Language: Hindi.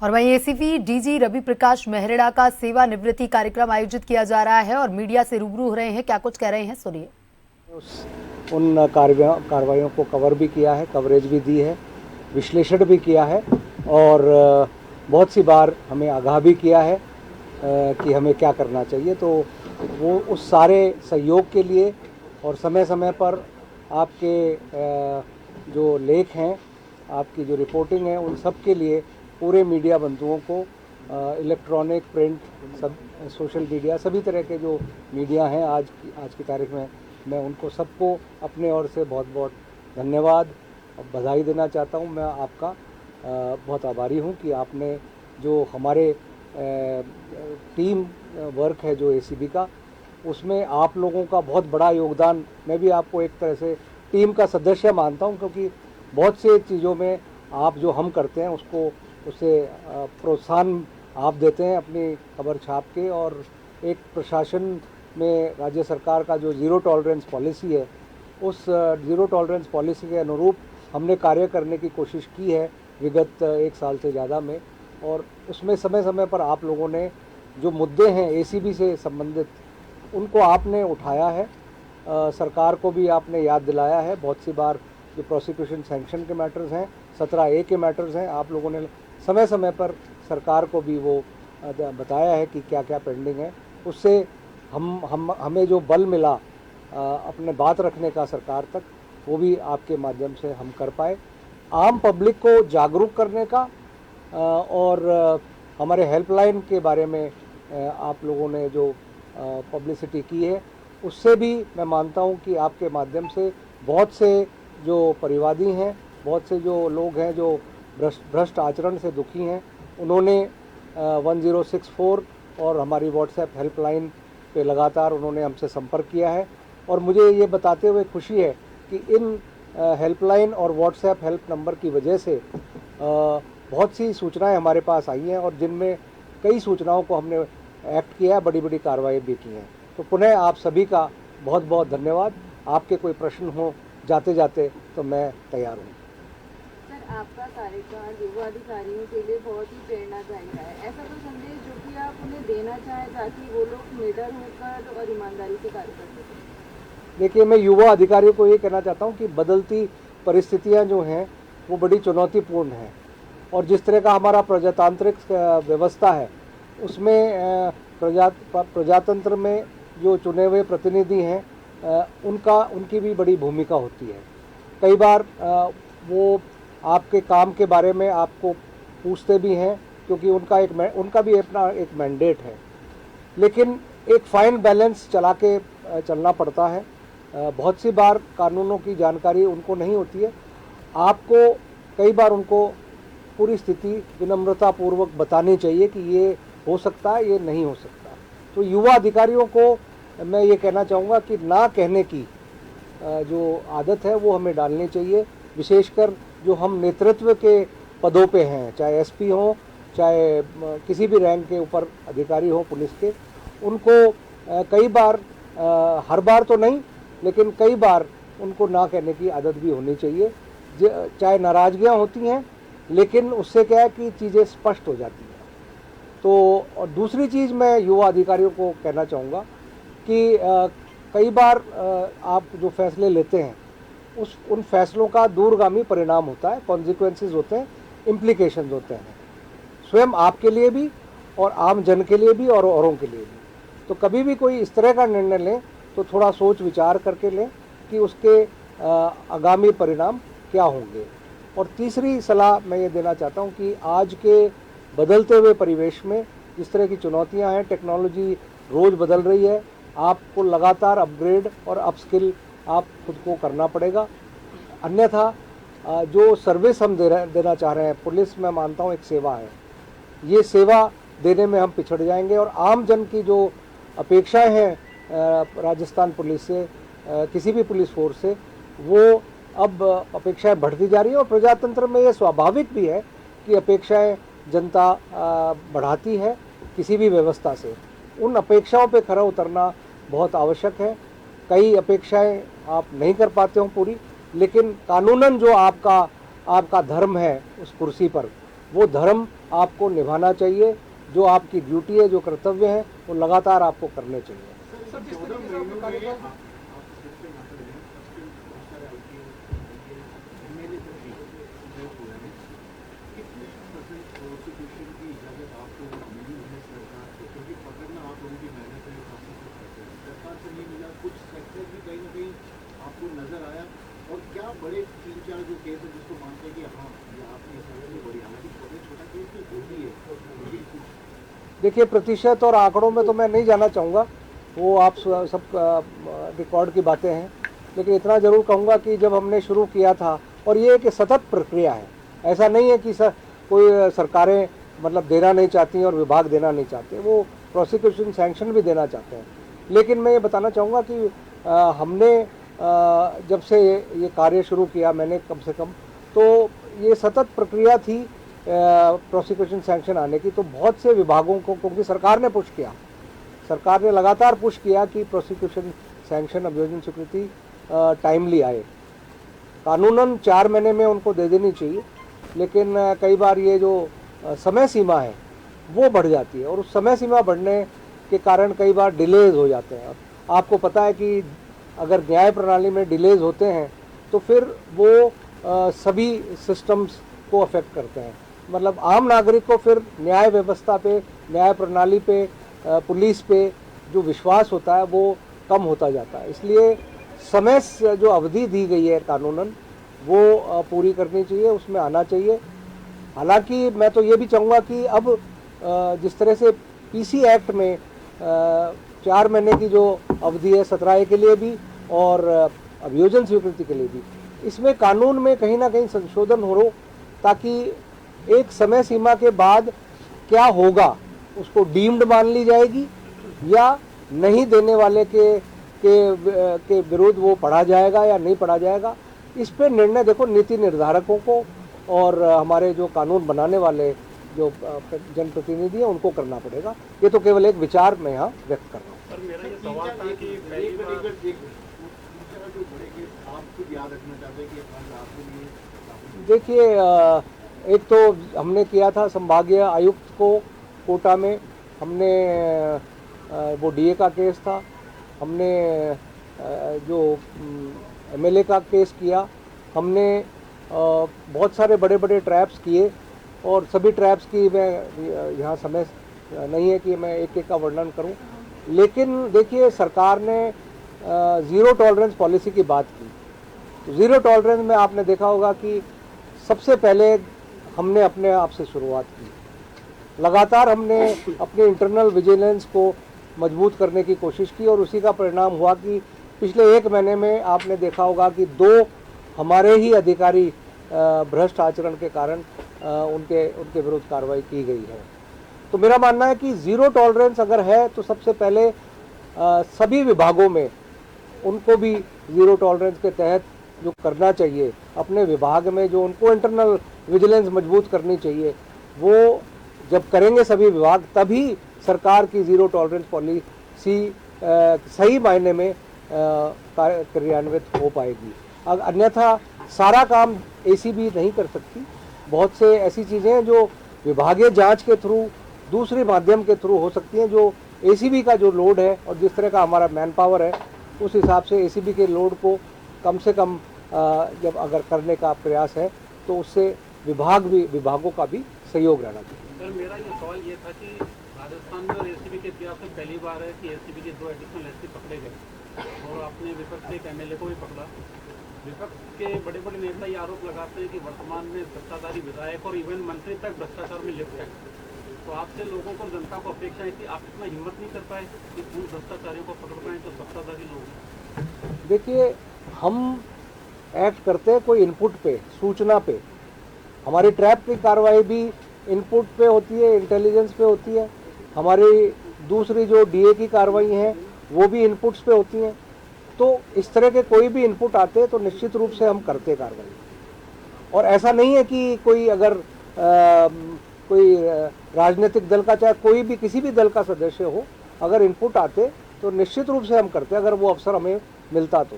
और वहीं एसीपी डीजी रवि प्रकाश मेहरड़ा का सेवानिवृत्ति कार्यक्रम आयोजित किया जा रहा है और मीडिया से रूबरू हो रहे हैं। क्या कुछ कह रहे हैं, सुनिए। उन कार्रवाइयों को कवर भी किया है, कवरेज भी दी है, विश्लेषण भी किया है और बहुत सी बार हमें आगाह भी किया है कि हमें क्या करना चाहिए। तो वो उस सारे सहयोग के लिए और समय समय पर आपके जो लेख हैं, आपकी जो रिपोर्टिंग है, उन सब के लिए पूरे मीडिया बंधुओं को इलेक्ट्रॉनिक, प्रिंट, सब सोशल मीडिया, सभी तरह के जो मीडिया हैं आज की तारीख में, मैं उनको सबको अपने ओर से बहुत बहुत धन्यवाद और बधाई देना चाहता हूं। मैं आपका बहुत आभारी हूं कि आपने जो हमारे टीम वर्क है जो एसीबी का, उसमें आप लोगों का बहुत बड़ा योगदान, मैं भी आपको एक तरह से टीम का सदस्य मानता हूं, क्योंकि बहुत से चीज़ों में आप जो हम करते हैं उससे प्रोत्साहन आप देते हैं अपनी खबर छाप के। और एक प्रशासन में राज्य सरकार का जो ज़ीरो टॉलरेंस पॉलिसी है, उस ज़ीरो टॉलरेंस पॉलिसी के अनुरूप हमने कार्य करने की कोशिश की है विगत 1 साल से ज़्यादा में। और उसमें समय समय पर आप लोगों ने जो मुद्दे हैं एसीबी से संबंधित, उनको आपने उठाया है, सरकार को भी आपने याद दिलाया है। बहुत सी बार जो प्रोसिक्यूशन सैंक्शन के मैटर्स हैं, 17A के मैटर्स हैं, आप लोगों ने समय समय पर सरकार को भी वो बताया है कि क्या क्या पेंडिंग है। उससे हमें जो बल मिला अपने बात रखने का सरकार तक, वो भी आपके माध्यम से हम कर पाए। आम पब्लिक को जागरूक करने का और हमारे हेल्पलाइन के बारे में आप लोगों ने जो पब्लिसिटी की है, उससे भी मैं मानता हूं कि आपके माध्यम से बहुत से जो परिवादी हैं, बहुत से जो लोग हैं जो भ्रष्ट आचरण से दुखी हैं, उन्होंने 1064 और हमारी व्हाट्सएप हेल्पलाइन पे लगातार उन्होंने हमसे संपर्क किया है। और मुझे ये बताते हुए खुशी है कि इन हेल्पलाइन और व्हाट्सएप हेल्प नंबर की वजह से बहुत सी सूचनाएं हमारे पास आई हैं और जिनमें कई सूचनाओं को हमने एक्ट किया है, बड़ी बड़ी कार्रवाई भी की हैं। तो पुनः आप सभी का बहुत बहुत धन्यवाद। आपके कोई प्रश्न हो जाते जाते तो मैं तैयार हूँ। सर, आपका कार्यकाल युवा अधिकारियों के लिए बहुत ही प्रेरणादायी है। ऐसा कोई संदेश जो कि आप उन्हें देना चाहें ताकि वो लोग निडर होकर और ईमानदारी से कार्य कर सकें? देखिए, मैं युवा अधिकारियों को ये कहना चाहता हूँ कि बदलती परिस्थितियाँ जो हैं वो बड़ी चुनौतीपूर्ण हैं और जिस तरह का हमारा प्रजातांत्रिक व्यवस्था है, उसमें प्रजातंत्र में जो चुने हुए प्रतिनिधि हैं, उनकी भी बड़ी भूमिका होती है। कई बार वो आपके काम के बारे में आपको पूछते भी हैं, क्योंकि उनका भी अपना एक मैंडेट है, लेकिन एक फाइन बैलेंस चलना पड़ता है। बहुत सी बार कानूनों की जानकारी उनको नहीं होती है। आपको कई बार उनको पूरी स्थिति विनम्रतापूर्वक बतानी चाहिए कि ये हो सकता है, ये नहीं हो सकता। तो युवा अधिकारियों को मैं ये कहना चाहूँगा कि ना कहने की जो आदत है वो हमें डालनी चाहिए, विशेषकर जो हम नेतृत्व के पदों पे हैं, चाहे एसपी हों, चाहे किसी भी रैंक के ऊपर अधिकारी हों पुलिस के, उनको कई बार, हर बार तो नहीं, लेकिन कई बार उनको ना कहने की आदत भी होनी चाहिए। चाहे नाराज़गियाँ होती हैं, लेकिन उससे क्या है कि चीज़ें स्पष्ट हो जाती हैं। तो और दूसरी चीज़ मैं युवा अधिकारियों को कहना चाहूँगा कि कई बार आप जो फैसले लेते हैं उन फैसलों का दूरगामी परिणाम होता है, कॉन्सिक्वेंसेस होते हैं, इम्प्लीकेशंस होते हैं, स्वयं आपके लिए भी और आम जन के लिए भी और औरों के लिए भी। तो कभी भी कोई इस तरह का निर्णय लें तो थोड़ा सोच विचार करके लें कि उसके आगामी परिणाम क्या होंगे। और तीसरी सलाह मैं ये देना चाहता हूँ कि आज के बदलते हुए परिवेश में जिस तरह की चुनौतियाँ हैं, टेक्नोलॉजी रोज़ बदल रही है, आपको लगातार अपग्रेड और अपस्किल आप खुद को करना पड़ेगा। अन्यथा जो सर्विस हम देना चाह रहे हैं, पुलिस मैं मानता हूँ एक सेवा है, ये सेवा देने में हम पिछड़ जाएंगे और आम जन की जो अपेक्षाएं हैं राजस्थान पुलिस से, किसी भी पुलिस फोर्स से, वो अब अपेक्षाएं बढ़ती जा रही है। और प्रजातंत्र में ये स्वाभाविक भी है कि अपेक्षाएं जनता बढ़ाती है किसी भी व्यवस्था से। उन अपेक्षाओं पे खरा उतरना बहुत आवश्यक है। कई अपेक्षाएं आप नहीं कर पाते हो पूरी, लेकिन कानूनन जो आपका धर्म है उस कुर्सी पर, वो धर्म आपको निभाना चाहिए, जो आपकी ड्यूटी है, जो कर्तव्य है, वो लगातार आपको करने चाहिए। आपको नजर आया और क्या बड़े 3-4 जो केस है जिसको मानते हैं कि हाँ ये आपने सजा नहीं बड़ी, हालांकि छोटा केस भी होती है। देखिए, प्रतिशत और आंकड़ों में तो मैं नहीं जाना चाहूँगा, वो आप सब रिकॉर्ड की बातें हैं, लेकिन इतना ज़रूर कहूँगा कि जब हमने शुरू किया था, और ये एक सतत प्रक्रिया है, ऐसा नहीं है कि कोई सरकारें मतलब देना नहीं चाहती और विभाग देना नहीं चाहते, वो प्रोसिक्यूशन सैंक्शन भी देना चाहते हैं। लेकिन मैं ये बताना चाहूँगा कि हमने जब से ये कार्य शुरू किया मैंने कम से कम, तो ये सतत प्रक्रिया थी प्रोसिक्यूशन सैंक्शन आने की। तो बहुत से विभागों को, क्योंकि सरकार ने पुश किया, सरकार ने लगातार पुश किया कि प्रोसिक्यूशन सैंक्शन अभियोजन स्वीकृति टाइमली आए। कानूनन 4 महीने में उनको दे देनी चाहिए, लेकिन कई बार ये जो समय सीमा है वो बढ़ जाती है, और उस समय सीमा बढ़ने के कारण कई बार डिलेज हो जाते हैं। आपको पता है कि अगर न्याय प्रणाली में डिलेज होते हैं तो फिर वो सभी सिस्टम्स को अफेक्ट करते हैं। मतलब आम नागरिक को फिर न्याय व्यवस्था पे, न्याय प्रणाली पे, पुलिस पे जो विश्वास होता है वो कम होता जाता है। इसलिए समय जो अवधि दी गई है कानूनन, वो पूरी करनी चाहिए, उसमें आना चाहिए। हालांकि मैं तो ये भी चाहूँगा कि अब जिस तरह से पीसी एक्ट में 4 महीने की जो अवधि है 17A के लिए भी और अभियोजन स्वीकृति के लिए भी, इसमें कानून में कहीं ना कहीं संशोधन हो, ताकि एक समय सीमा के बाद क्या होगा उसको डीम्ड मान ली जाएगी या नहीं देने वाले के विरुद्ध वो पढ़ा जाएगा या नहीं पढ़ा जाएगा। इस पे निर्णय देखो नीति निर्धारकों को और हमारे जो कानून बनाने वाले जो जनप्रतिनिधि हैं उनको करना पड़ेगा। ये तो केवल एक विचार मैं यहाँ व्यक्त कर रहा हूँ। सर, मेरा ये सवाल था कि पहली बार देखिए, एक तो हमने किया था संभागीय आयुक्त को कोटा में, हमने वो डीए का केस था, हमने जो एमएलए का केस किया, हमने बहुत सारे बड़े बड़े ट्रैप्स किए, और सभी ट्रैप्स की मैं यहाँ समय नहीं है कि मैं एक एक का वर्णन करूँ। लेकिन देखिए, सरकार ने ज़ीरो टॉलरेंस पॉलिसी की बात की। तो ज़ीरो टॉलरेंस में आपने देखा होगा कि सबसे पहले हमने अपने आप से शुरुआत की। लगातार हमने अपने इंटरनल विजिलेंस को मजबूत करने की कोशिश की, और उसी का परिणाम हुआ कि पिछले 1 महीने में आपने देखा होगा कि 2 हमारे ही अधिकारी भ्रष्ट आचरण के कारण उनके विरुद्ध कार्रवाई की गई है। तो मेरा मानना है कि ज़ीरो टॉलरेंस अगर है तो सबसे पहले सभी विभागों में उनको भी ज़ीरो टॉलरेंस के तहत जो करना चाहिए, अपने विभाग में जो उनको इंटरनल विजिलेंस मजबूत करनी चाहिए, वो जब करेंगे सभी विभाग, तभी सरकार की ज़ीरो टॉलरेंस पॉलिसी सही मायने में क्रियान्वित हो पाएगी। अन्यथा सारा काम एसीबी नहीं कर सकती। बहुत से ऐसी चीज़ें हैं जो विभागीय जांच के थ्रू, दूसरे माध्यम के थ्रू हो सकती हैं, जो एसीबी का जो लोड है और जिस तरह का हमारा मैन पावर है, उस हिसाब से एसीबी के लोड को कम से कम जब अगर करने का प्रयास है तो उससे विभागों का भी सहयोग रहना चाहिए। सर, मेरा ये सवाल ये था कि राजस्थान में और एसीबी के इतिहास में पहली बार है कि एसीबी के 2 एडिशनल एसपी पकड़े गए, और आपने विपक्ष के एक एमएलए को भी पकड़ा। विपक्ष के बड़े बड़े नेता ये आरोप लगाते हैं कि वर्तमान में सत्ताधारी विधायक और इवन मंत्री तक भ्रष्टाचार में लिप्त है। तो आपसे लोगों को, जनता को अपेक्षा है कि आप इतना हिम्मत नहीं कर पाए कि उन भ्रष्टाचारियों को पकड़ पाएं जो सत्ताधारी लोग। देखिए, हम एक्ट करते हैं कोई इनपुट पे, सूचना पे। हमारी ट्रैप की कार्रवाई भी इनपुट पे होती है, इंटेलिजेंस पे होती है। हमारी दूसरी जो डीए की कार्रवाई हैं वो भी इनपुट्स पे होती हैं। तो इस तरह के कोई भी इनपुट आते हैं तो निश्चित रूप से हम करते कार्रवाई। और ऐसा नहीं है कि कोई अगर कोई राजनीतिक दल का, चाहे कोई भी किसी भी दल का सदस्य हो, अगर इनपुट आते तो निश्चित रूप से हम करते, अगर वो अवसर हमें मिलता तो।